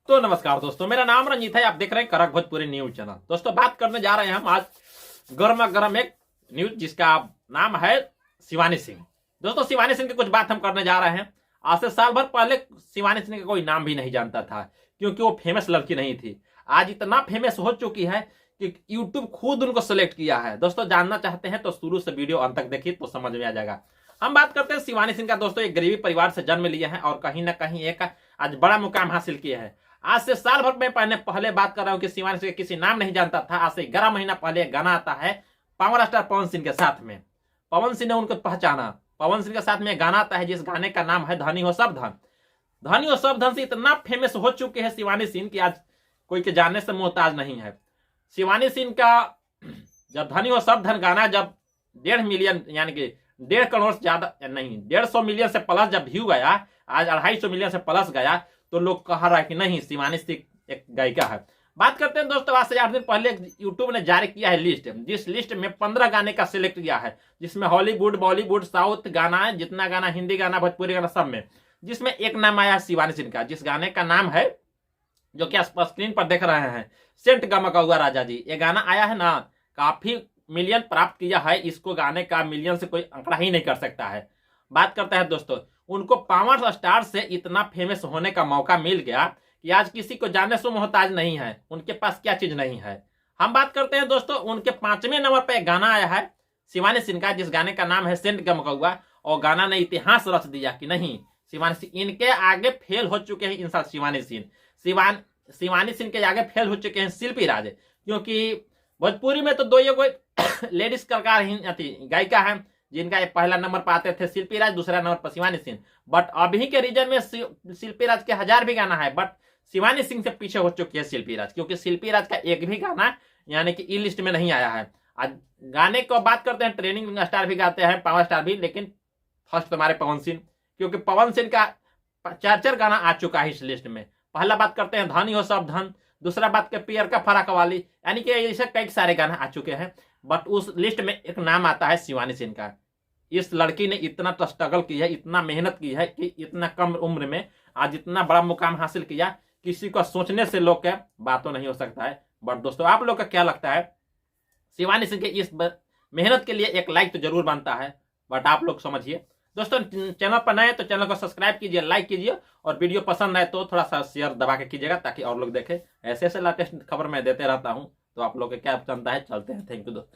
तो नमस्कार दोस्तों, मेरा नाम रंजीत है। आप देख रहे हैं करक भोजपुरी न्यूज चैनल। दोस्तों, बात करने जा रहे हैं हम आज गर्मा गर्म एक न्यूज जिसका नाम है शिवानी सिंह। दोस्तों, शिवानी सिंह की कुछ बात हम करने जा रहे हैं। आज से साल भर पहले शिवानी सिंह का कोई नाम भी नहीं जानता था, क्योंकि वो फेमस लड़की नहीं थी। आज इतना फेमस हो चुकी है कि यूट्यूब खुद उनको सेलेक्ट किया है। दोस्तों, जानना चाहते हैं तो शुरू से वीडियो अंत तक देखिए तो समझ में आ जाएगा। हम बात करते हैं शिवानी सिंह का। दोस्तों, एक गरीबी परिवार से जन्म लिया है और कहीं ना कहीं एक आज बड़ा मुकाम हासिल किया है। आज से साल भर में पहले बात कर रहा हूं कि शिवानी सिंह किसी नाम नहीं जानता था। आज से 11 महीना पहले एक गाना आता है पावर स्टार पवन सिंह के साथ में। पवन सिंह ने उनको पहचाना। पवन सिंह के साथ में एक गाना आता है जिस गाने का नाम है धनी हो सब धन। धनी हो सब धन से इतना फेमस हो चुके हैं शिवानी सिंह की आज कोई के जानने से मोहताज नहीं है। शिवानी सिंह का जब धनी हो सब धन गाना जब 1.5 मिलियन यानी कि 1.5 करोड़ से ज्यादा नहीं 150 मिलियन से प्लस जब व्यू गया, आज 250 मिलियन से प्लस गया, तो लोग कह रहा है कि नहीं शिवानी सिंह एक गायिका है। बात करते हैं दोस्तों, आज से 8 दिन पहले यूट्यूब ने जारी किया है लिस्ट, जिस लिस्ट में 15 गाने का सिलेक्ट किया है, जिसमें हॉलीवुड, बॉलीवुड, साउथ गाना है, जितना गाना, हिंदी गाना, भोजपुरी गाना, सब में, जिसमें एक नाम आया शिवानी सिंह का, जिस गाने का नाम है जो कि स्क्रीन पर देख रहे हैं, सेंट गमका हुआ राजा जी। ये गाना आया है ना, काफी मिलियन प्राप्त किया है। इसको गाने का मिलियन से कोई आंकड़ा ही नहीं कर सकता है। बात करता है दोस्तों, उनको पावर स्टार से इतना फेमस होने का मौका मिल गया कि आज किसी को जानने से मोहताज नहीं है। उनके पास क्या चीज नहीं है। हम बात करते हैं दोस्तों, उनके 5वें नंबर पर एक गाना आया है शिवानी सिंह का, जिस गाने का नाम है सेंट गमकौआ। और गाना ने इतिहास रच दिया कि नहीं शिवानी सिंह इनके आगे फेल हो चुके हैं। इंसान शिवानी सिंह शिवानी सिंह के आगे फेल हो चुके हैं शिल्पी राज, क्योंकि भोजपुरी में तो दो ये लेडीज कलाकार ही गायिका है जिनका पहला नंबर पर आते थे शिल्पी राज, दूसरा नंबर पर शिवानी सिंह। बट अभी के रीजन में शिल्पी राज के 1000 भी गाना है, बट शिवानी सिंह से पीछे हो चुकी है शिल्पी राज, क्योंकि शिल्पी राज का एक भी गाना यानी कि ई लिस्ट में नहीं आया है। आज गाने को बात करते हैं, ट्रेनिंग स्टार भी गाते हैं, पावर स्टार भी, लेकिन फर्स्ट हमारे पवन सिंह, क्योंकि पवन सिंह का 4 गाना आ चुका है इस लिस्ट में। पहला बात करते हैं धनी हो सब धन, दूसरा बात के पियर का फराक वाली, यानी कि ऐसे कई सारे गाना आ चुके हैं। बट उस लिस्ट में एक नाम आता है शिवानी सिंह का। इस लड़की ने इतना स्ट्रगल की है, इतना मेहनत की है कि इतना कम उम्र में आज इतना बड़ा मुकाम हासिल किया, किसी को सोचने से लोग का बातों नहीं हो सकता है। बट दोस्तों, आप लोग का क्या लगता है? शिवानी सिंह के इस मेहनत के लिए एक लाइक तो जरूर बनता है, बट आप लोग समझिए। दोस्तों, चैनल पर नए तो चैनल को सब्सक्राइब कीजिए, लाइक कीजिए, और वीडियो पसंद आए तो थोड़ा सा शेयर दबा के कीजिएगा, ताकि और लोग देखें। ऐसे ऐसे लेटेस्ट खबर मैं देते रहता हूं, तो आप लोग को क्या पसंद है। चलते हैं, थैंक यू दोस्तों।